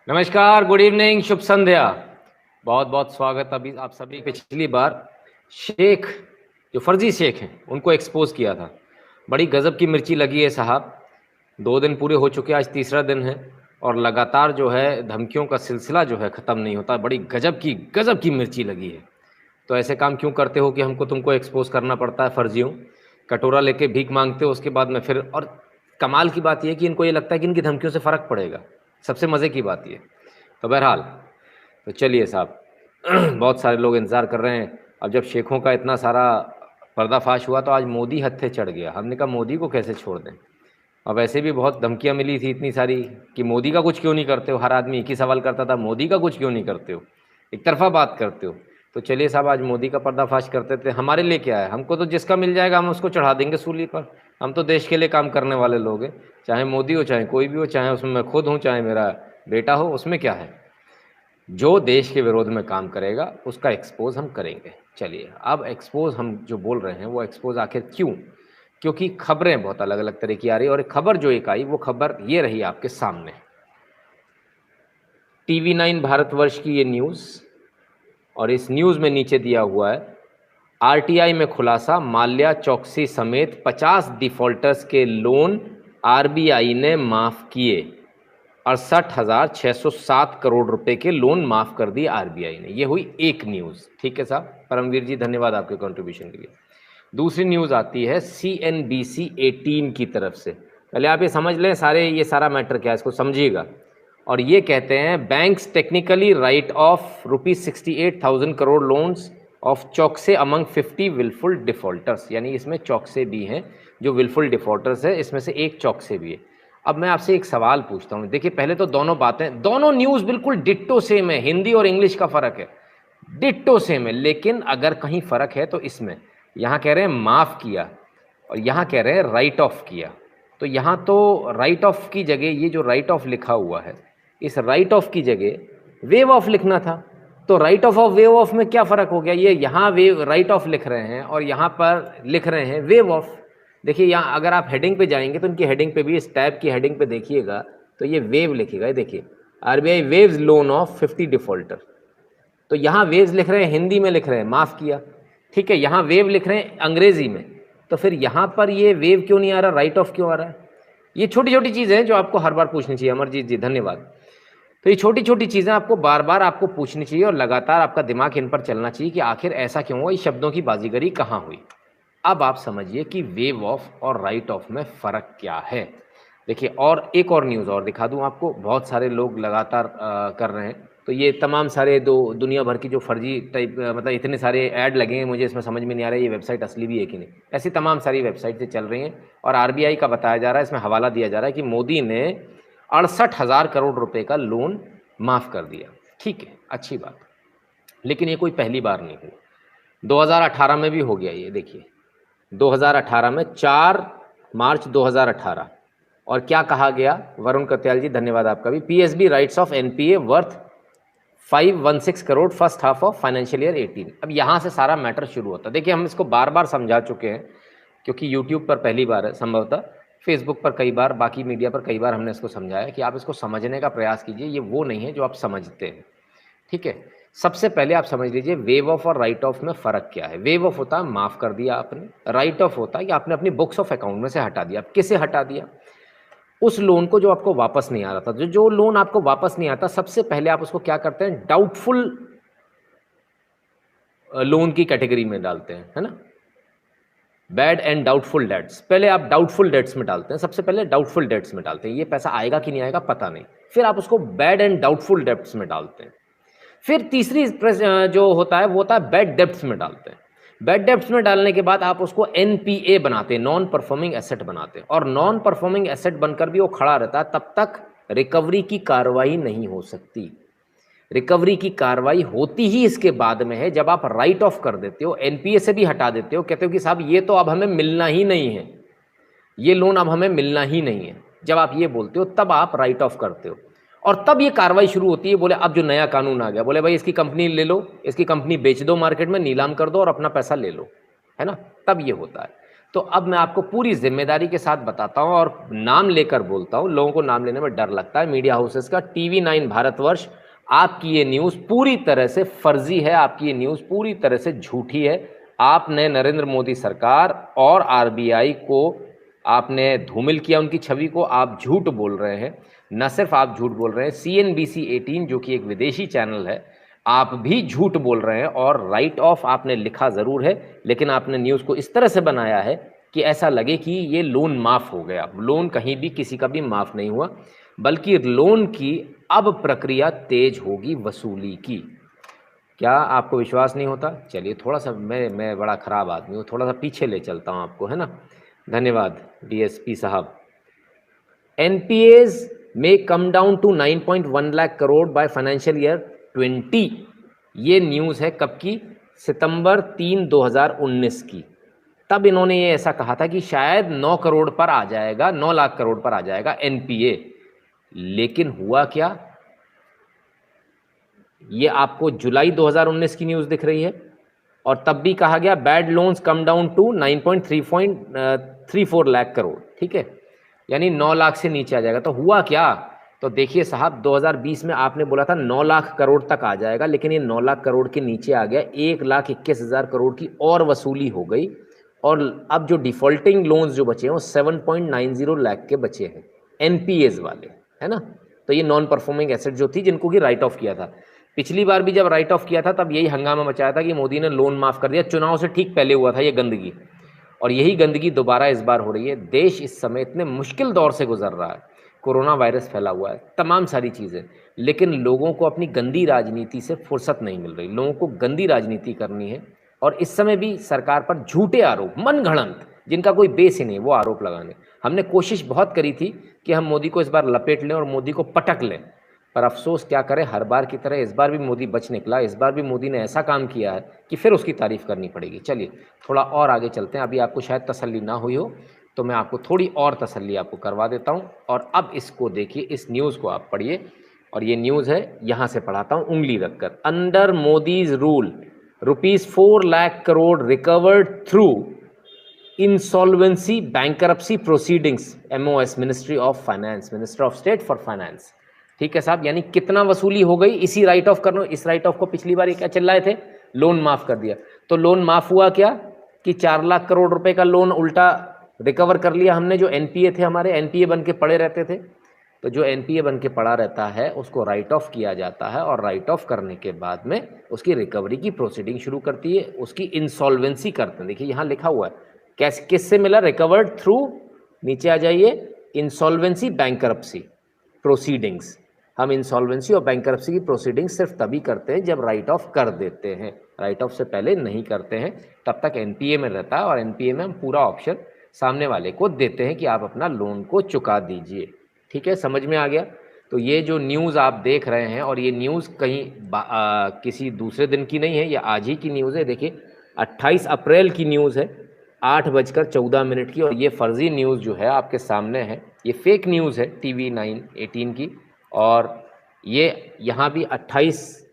नमस्कार, good evening, शुभ संध्या। बहुत बहुत स्वागत। अभी आप सभी पिछली बार शेख, जो फर्जी शेख हैं, उनको एक्सपोज किया था। बड़ी गजब की मिर्ची लगी है साहब। 2 दिन पूरे हो चुके हैं, आज तीसरा दिन है और लगातार जो है धमकियों का सिलसिला जो है ख़त्म नहीं होता। बड़ी गजब की मिर्ची लगी है। तो ऐसे काम क्यों करते हो कि हमको तुमको एक्सपोज करना पड़ता है फर्जियों। कटोरा लेके भीख मांगते हो, उसके बाद में फिर। और कमाल की बात यह है कि इनको ये लगता है कि इनकी धमकियों से फ़र्क पड़ेगा। सबसे मज़े की बात ये। तो बहरहाल, तो चलिए साहब बहुत सारे लोग इंतज़ार कर रहे हैं। अब जब शेखों का इतना सारा पर्दाफाश हुआ तो आज मोदी हत्थे चढ़ गया। हमने कहा मोदी को कैसे छोड़ दें। अब ऐसे भी बहुत धमकियां मिली थी इतनी सारी कि मोदी का कुछ क्यों नहीं करते हो। हर आदमी एक ही सवाल करता था, मोदी का कुछ क्यों नहीं करते हो, एक तरफा बात करते हो। तो चलिए साहब, आज मोदी का पर्दाफाश करते थे। हमारे लिए क्या है, हमको तो जिसका मिल जाएगा हम उसको चढ़ा देंगे सूली पर। हम तो देश के लिए काम करने वाले लोग हैं, चाहे मोदी हो, चाहे कोई भी हो, चाहे उसमें मैं खुद हूँ, चाहे मेरा बेटा हो, उसमें क्या है। जो देश के विरोध में काम करेगा उसका एक्सपोज हम करेंगे। चलिए, अब एक्सपोज हम जो बोल रहे हैं वो एक्सपोज आखिर क्यों? क्योंकि खबरें बहुत अलग अलग तरह की आ रही है और एक खबर जो एक आई वो खबर ये रही आपके सामने। TV9 भारतवर्ष की ये न्यूज़, और इस न्यूज़ में नीचे दिया हुआ है, RTI में खुलासा, माल्या चौकसी समेत 50 डिफॉल्टर्स के लोन RBI ने माफ़ किए। 68,607 करोड़ रुपए के लोन माफ़ कर दिए RBI ने। ये हुई एक न्यूज़। ठीक है साहब, परमवीर जी धन्यवाद आपके कंट्रीब्यूशन के लिए। दूसरी न्यूज़ आती है CNBC 18 की तरफ से। पहले आप ये समझ लें, ये सारा मैटर क्या है, इसको समझिएगा। और ये कहते हैं, banks technically write off ₹68,000 crore loans of Choksi among 50 wilful defaulters. यानी इसमें चौकसे भी हैं, जो विलफुल डिफॉल्टर्स है इसमें से एक चौकसे भी है। अब मैं आपसे एक सवाल पूछता हूँ। देखिए, पहले तो दोनों बातें, दोनों न्यूज़ बिल्कुल डिट्टो सेम है। हिंदी और इंग्लिश का फ़र्क है, डिट्टो सेम है। लेकिन अगर कहीं फ़र्क है तो इसमें, यहाँ कह रहे हैं माफ़ किया और यहाँ कह रहे हैं राइट ऑफ किया। तो यहाँ तो राइट ऑफ की जगह, ये जो राइट ऑफ लिखा हुआ है, इस राइट ऑफ की जगह वेव ऑफ लिखना था। तो राइट ऑफ और वेव ऑफ में क्या फ़र्क हो गया? ये यहाँ वेव राइट ऑफ लिख रहे हैं और यहाँ पर लिख रहे हैं वेव ऑफ। देखिए, यहाँ अगर आप हेडिंग पे जाएंगे तो इनकी हेडिंग पे भी, इस टैब की हेडिंग पे देखिएगा तो ये वेव लिखेगा। ये देखिए, RBI waves loan of 50 defaulter. तो यहाँ वेव्स लिख रहे हैं, हिंदी में लिख रहे हैं माफ़ किया। ठीक है, यहाँ वेव लिख रहे हैं अंग्रेजी में। तो फिर यहाँ पर ये वेव क्यों नहीं आ रहा, राइट ऑफ क्यों आ रहा है? ये छोटी छोटी चीज़ें हैं जो आपको हर बार पूछनी चाहिए। अमरजीत जी धन्यवाद। तो ये छोटी छोटी चीज़ें आपको बार बार आपको पूछनी चाहिए और लगातार आपका दिमाग इन पर चलना चाहिए कि आखिर ऐसा क्यों हुआ, इस शब्दों की बाजीगरी कहाँ हुई। अब आप समझिए कि वेव ऑफ और राइट ऑफ में फ़र्क क्या है। देखिए, और एक और न्यूज़ और दिखा दूं आपको। बहुत सारे लोग लगातार कर रहे हैं। तो ये तमाम सारे दुनिया भर की जो फर्जी टाइप, मतलब इतने सारे ऐड लगे हैं, मुझे इसमें समझ में नहीं आ रहा है ये वेबसाइट असली भी है कि नहीं। ऐसी तमाम सारी वेबसाइटें चल रही हैं और RBI का बताया जा रहा है, इसमें हवाला दिया जा रहा है कि मोदी ने 68,000 करोड़ रुपए का लोन माफ़ कर दिया। ठीक है, अच्छी बात। लेकिन ये कोई पहली बार नहीं हुआ, 2018 में भी हो गया। ये देखिए, 2018 में 4 मार्च 2018, और क्या कहा गया? वरुण कत्याल जी धन्यवाद आपका भी। PSB rights of NPA worth 516 crore first half of financial year 18। अब यहाँ से सारा मैटर शुरू होता है। देखिए, हम इसको बार बार समझा चुके हैं क्योंकि YouTube पर पहली बार है, संभवतः फेसबुक पर कई बार, बाकी मीडिया पर कई बार हमने इसको समझाया कि आप इसको समझने का प्रयास कीजिए। ये वो नहीं है जो आप समझते हैं। ठीक है, सबसे पहले आप समझ लीजिए वेव ऑफ और राइट ऑफ में फ़र्क क्या है। वेव ऑफ होता है माफ़ कर दिया आपने, राइट ऑफ होता है कि आपने अपनी बुक्स ऑफ अकाउंट में से हटा दिया। किसे हटा दिया? उस लोन को जो आपको वापस नहीं आ रहा था। जो लोन आपको वापस नहीं आता, सबसे पहले आप उसको क्या करते हैं, डाउटफुल लोन की कैटेगरी में डालते हैं, है ना। बैड एंड डाउटफुल डेट्स, पहले आप डाउटफुल डेट्स में डालते हैं। सबसे पहले डाउटफुल डेट्स में डालते हैं, ये पैसा आएगा कि नहीं आएगा पता नहीं। फिर आप उसको बैड एंड डाउटफुल डेट्स में डालते हैं। फिर तीसरी जो होता है वो होता है बैड डेब्ट्स में डालते हैं। बैड डेब्ट्स में डालने के बाद आप उसको NPA बनाते हैं, नॉन परफॉर्मिंग एसेट बनाते हैं। और नॉन परफॉर्मिंग एसेट बनकर भी वो खड़ा रहता है, तब तक रिकवरी की कार्रवाई नहीं हो सकती। रिकवरी की कार्रवाई होती ही इसके बाद में है, जब आप राइट ऑफ कर देते हो, NPA से भी हटा देते हो, कहते हो कि साहब ये तो अब हमें मिलना ही नहीं है, ये लोन अब हमें मिलना ही नहीं है। जब आप ये बोलते हो तब आप राइट ऑफ करते हो और तब ये कार्रवाई शुरू होती है। बोले अब जो नया कानून आ गया, बोले भाई इसकी कंपनी ले लो, इसकी कंपनी बेच दो, मार्केट में नीलाम कर दो और अपना पैसा ले लो, है ना। तब ये होता है। तो अब मैं आपको पूरी जिम्मेदारी के साथ बताता हूं और नाम लेकर बोलता हूं, लोगों को नाम लेने में डर लगता है मीडिया हाउसेस का। TV9 भारतवर्ष, आपकी ये न्यूज़ पूरी तरह से फर्जी है, आपकी ये न्यूज़ पूरी तरह से झूठी है। आपने नरेंद्र मोदी सरकार और RBI को आपने धूमिल किया, उनकी छवि को। आप झूठ बोल रहे हैं, न सिर्फ आप झूठ बोल रहे हैं, CNBC 18 जो कि एक विदेशी चैनल है, आप भी झूठ बोल रहे हैं। और राइट ऑफ आपने लिखा ज़रूर है, लेकिन आपने न्यूज़ को इस तरह से बनाया है कि ऐसा लगे कि ये लोन माफ़ हो गया। लोन कहीं भी किसी का भी माफ़ नहीं हुआ, बल्कि लोन की अब प्रक्रिया तेज होगी वसूली की। क्या आपको विश्वास नहीं होता? चलिए थोड़ा सा, मैं बड़ा ख़राब आदमी हूँ, थोड़ा सा पीछे ले चलता हूँ आपको, है ना। धन्यवाद DSP साहब। NPAs may come down to 9.1 lakh crore by financial year 20। ये न्यूज़ है कब की? सितंबर 3, 2019 की। तब इन्होंने ये ऐसा कहा था कि शायद 9 करोड़ पर आ जाएगा, 9 लाख करोड़ पर आ जाएगा NPA। लेकिन हुआ क्या? ये आपको जुलाई 2019 की न्यूज़ दिख रही है, और तब भी कहा गया bad loans come down to 9.34 lakh crore, ठीक है, यानी 9 लाख से नीचे आ जाएगा। तो हुआ क्या? तो देखिए साहब, 2020 में आपने बोला था 9 लाख करोड़ तक आ जाएगा, लेकिन ये 9 लाख करोड़ के नीचे आ गया। 1,21,000 करोड़ की और वसूली हो गई, और अब जो डिफॉल्टिंग लोन्स जो बचे हैं वो 7.90 लाख के बचे हैं, NPAs वाले, है ना। तो ये नॉन परफॉर्मिंग एसेट जो थी, जिनको कि राइट ऑफ किया था। पिछली बार भी जब राइट ऑफ किया था तब यही हंगामा मचाया था कि मोदी ने लोन माफ़ कर दिया। चुनाव से ठीक पहले हुआ था ये गंदगी, और यही गंदगी दोबारा इस बार हो रही है। देश इस समय इतने मुश्किल दौर से गुजर रहा है, कोरोना वायरस फैला हुआ है, तमाम सारी चीज़ें, लेकिन लोगों को अपनी गंदी राजनीति से फुर्सत नहीं मिल रही। लोगों को गंदी राजनीति करनी है, और इस समय भी सरकार पर झूठे आरोप, मनगढ़ंत, जिनका कोई बेस ही नहीं, वो आरोप लगाने। हमने कोशिश बहुत करी थी कि हम मोदी को इस बार लपेट लें और मोदी को पटक लें, पर अफसोस क्या करें, हर बार की तरह इस बार भी मोदी बच निकला। इस बार भी मोदी ने ऐसा काम किया है कि फिर उसकी तारीफ करनी पड़ेगी। चलिए थोड़ा और आगे चलते हैं। अभी आपको शायद तसल्ली ना हुई हो, तो मैं आपको थोड़ी और तसल्ली आपको करवा देता हूँ। और अब इसको देखिए, इस न्यूज़ को आप पढ़िए, और ये न्यूज़ है, यहाँ से पढ़ाता हूँ उंगली रखकर। Under Modi's rule ₹4 lakh crore recovered through insolvency bankruptcy proceedings, MOS, ministry of finance, minister of state for finance. ठीक है साहब, यानी कितना वसूली हो गई इसी राइट ऑफ करना। इस राइट ऑफ को पिछली बार ये क्या चिल्लाए थे, लोन माफ कर दिया। तो लोन माफ हुआ क्या कि 4 लाख करोड़ रुपए का लोन उल्टा रिकवर कर लिया हमने। जो NPA थे हमारे, NPA बन के पड़े रहते थे, तो जो NPA बन के पड़ा रहता है उसको राइट ऑफ किया जाता है, और राइट ऑफ करने के बाद में उसकी रिकवरी की प्रोसीडिंग शुरू करती है, उसकी इंसॉल्वेंसी करते हैं। देखिए यहाँ लिखा हुआ है, कैसे, किससे मिला, रिकवर्ड थ्रू, नीचे आ जाइए, इंसॉल्वेंसी बैंकरप्सी प्रोसीडिंग्स। हम इंसॉल्वेंसी और बैंकरप्सी की प्रोसीडिंग सिर्फ तभी करते हैं जब राइट ऑफ कर देते हैं, राइट ऑफ से पहले नहीं करते हैं। तब तक NPA में रहता है, और NPA में हम पूरा ऑप्शन सामने वाले को देते हैं कि आप अपना लोन को चुका दीजिए। ठीक है, समझ में आ गया। तो ये जो न्यूज़ आप देख रहे हैं, और ये न्यूज़ कहीं किसी दूसरे दिन की नहीं है, ये आज ही की न्यूज़ है। देखिए 28 अप्रैल की न्यूज़ है, 8:14 की, और ये फर्जी न्यूज़ जो है आपके सामने है, ये फेक न्यूज़ है TV9 18 की। और ये यहाँ भी 28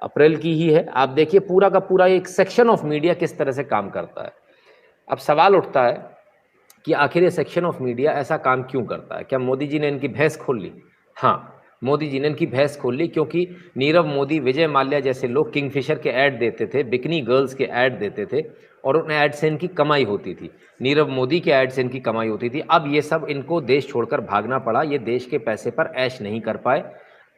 अप्रैल की ही है। आप देखिए पूरा का पूरा एक सेक्शन ऑफ मीडिया किस तरह से काम करता है। अब सवाल उठता है कि आखिर ये सेक्शन ऑफ मीडिया ऐसा काम क्यों करता है। क्या मोदी जी ने इनकी भैंस खोल ली? हाँ, मोदी जी ने इनकी भैंस खोल ली, क्योंकि नीरव मोदी, विजय माल्या जैसे लोग किंगफिशर के ऐड देते थे, बिकनी गर्ल्स के ऐड देते थे, और उन ऐड से इनकी कमाई होती थी। नीरव मोदी के ऐड से इनकी कमाई होती थी। अब ये सब इनको देश छोड़कर भागना पड़ा, ये देश के पैसे पर ऐश नहीं कर पाए।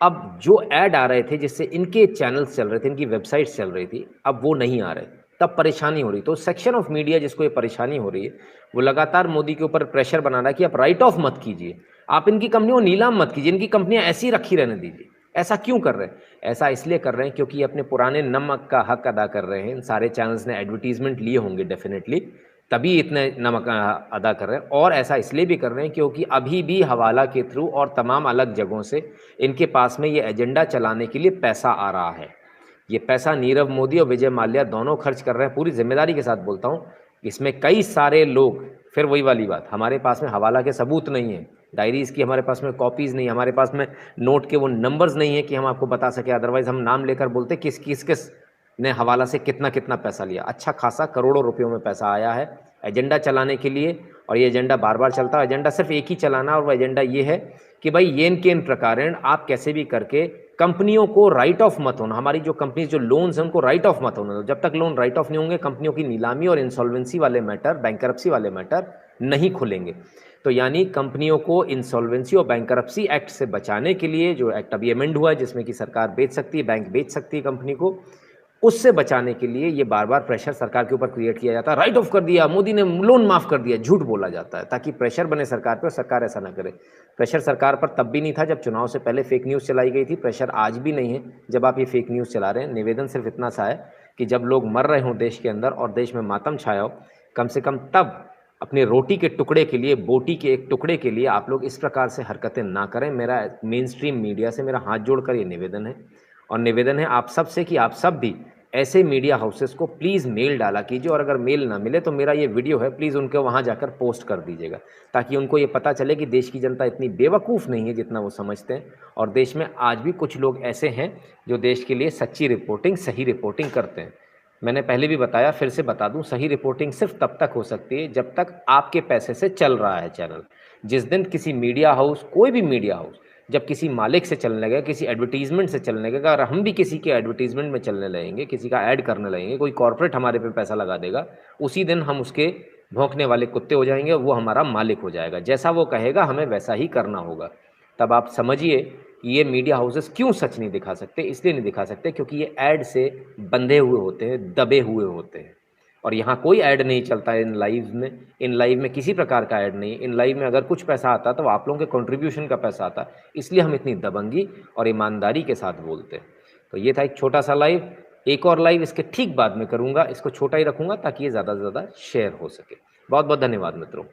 अब जो ऐड आ रहे थे, जिससे इनके चैनल्स चल रहे थे, इनकी वेबसाइट्स चल रही थी, अब वो नहीं आ रहे, तब परेशानी हो रही। तो सेक्शन ऑफ मीडिया जिसको ये परेशानी हो रही है, वो लगातार मोदी के ऊपर प्रेशर बना रहा है कि आप राइट ऑफ मत कीजिए, आप इनकी कंपनियों को नीलाम मत कीजिए, इनकी कंपनियां ऐसी रखी रहने दीजिए। ऐसा क्यों कर रहे हैं? ऐसा इसलिए कर रहे हैं क्योंकि अपने पुराने नमक का हक अदा कर रहे हैं। इन सारे चैनल्स ने एडवर्टीजमेंट लिए होंगे डेफिनेटली, तभी इतने नमक अदा कर रहे हैं। और ऐसा इसलिए भी कर रहे हैं क्योंकि अभी भी हवाला के थ्रू और तमाम अलग जगहों से इनके पास में ये एजेंडा चलाने के लिए पैसा आ रहा है। ये पैसा नीरव मोदी और विजय माल्या दोनों खर्च कर रहे हैं। पूरी जिम्मेदारी के साथ बोलता हूँ, इसमें कई सारे लोग, फिर वही वाली बात, हमारे पास में हवाला के सबूत नहीं है, डायरीज की हमारे पास में कॉपीज़ नहीं, हमारे पास में नोट के वो नंबर्स नहीं है कि हम आपको बता सके। अदरवाइज़ हम नाम लेकर बोलते किस किस ने हवाला से कितना कितना पैसा लिया। अच्छा खासा करोड़ों रुपयों में पैसा आया है एजेंडा चलाने के लिए, और ये एजेंडा बार बार चलता है। एजेंडा सिर्फ एक ही चलाना, और वो एजेंडा ये है कि भाई येन के इन प्रकारेण आप कैसे भी करके कंपनियों को राइट ऑफ मत होना, हमारी जो कंपनी जो लोन्स हैं उनको राइट ऑफ मत होना दो। जब तक लोन राइट ऑफ नहीं होंगे, कंपनियों की नीलामी और इंसॉल्वेंसी वाले मैटर, बैंकरप्सी वाले मैटर नहीं खुलेंगे। तो यानी कंपनियों को इंसॉल्वेंसी और बैंकरप्सी एक्ट से बचाने के लिए, जो एक्ट अभी अमेंड हुआ है जिसमें कि सरकार बेच सकती है, बैंक बेच सकती है कंपनी को, उससे बचाने के लिए ये बार बार प्रेशर सरकार के ऊपर क्रिएट किया जाता है। राइट ऑफ कर दिया, मोदी ने लोन माफ कर दिया, झूठ बोला जाता है ताकि प्रेशर बने सरकार पे और सरकार ऐसा ना करे। प्रेशर सरकार पर तब भी नहीं था जब चुनाव से पहले फेक न्यूज़ चलाई गई थी, प्रेशर आज भी नहीं है जब आप ये फेक न्यूज़ चला रहे हैं। निवेदन सिर्फ इतना सा है कि जब लोग मर रहे हों देश के अंदर और देश में मातम छाया हो, कम से कम तब अपने रोटी के टुकड़े के लिए, बोटी के एक टुकड़े के लिए आप लोग इस प्रकार से हरकतें ना करें। मेरा मेन स्ट्रीम मीडिया से मेरा हाथ जोड़कर ये निवेदन है, और निवेदन है आप सब से कि आप सब भी ऐसे मीडिया हाउसेस को प्लीज़ मेल डाला कीजिए, और अगर मेल ना मिले तो मेरा ये वीडियो है, प्लीज़ उनके वहाँ जाकर पोस्ट कर दीजिएगा, ताकि उनको ये पता चले कि देश की जनता इतनी बेवकूफ़ नहीं है जितना वो समझते हैं, और देश में आज भी कुछ लोग ऐसे हैं जो देश के लिए सच्ची रिपोर्टिंग, सही रिपोर्टिंग करते हैं। मैंने पहले भी बताया, फिर से बता दूं, सही रिपोर्टिंग सिर्फ तब तक हो सकती है जब तक आपके पैसे से चल रहा है चैनल। जिस दिन किसी मीडिया हाउस, कोई भी मीडिया हाउस जब किसी मालिक से चलने लगेगा, किसी एडवर्टीजमेंट से चलने लगेगा, और हम भी किसी के एडवर्टीजमेंट में चलने लगेंगे, किसी का ऐड करने लगेंगे, कोई कॉर्पोरेट हमारे पे पैसा लगा देगा, उसी दिन हम उसके भौंकने वाले कुत्ते हो जाएंगे, वो हमारा मालिक हो जाएगा। जैसा वो कहेगा हमें वैसा ही करना होगा। तब आप समझिए कि ये मीडिया हाउसेस क्यों सच नहीं दिखा सकते। इसलिए नहीं दिखा सकते क्योंकि ये ऐड से बंधे हुए होते हैं, दबे हुए होते हैं, और यहाँ कोई ऐड नहीं चलता है इन लाइव में। इन लाइव में किसी प्रकार का ऐड नहीं। इन लाइव में अगर कुछ पैसा आता तो आप लोगों के कंट्रीब्यूशन का पैसा आता, इसलिए हम इतनी दबंगी और ईमानदारी के साथ बोलते हैं। तो ये था एक छोटा सा लाइव। एक और लाइव इसके ठीक बाद में करूँगा, इसको छोटा ही रखूँगा ताकि ये ज़्यादा से ज़्यादा शेयर हो सके। बहुत बहुत धन्यवाद मित्रों।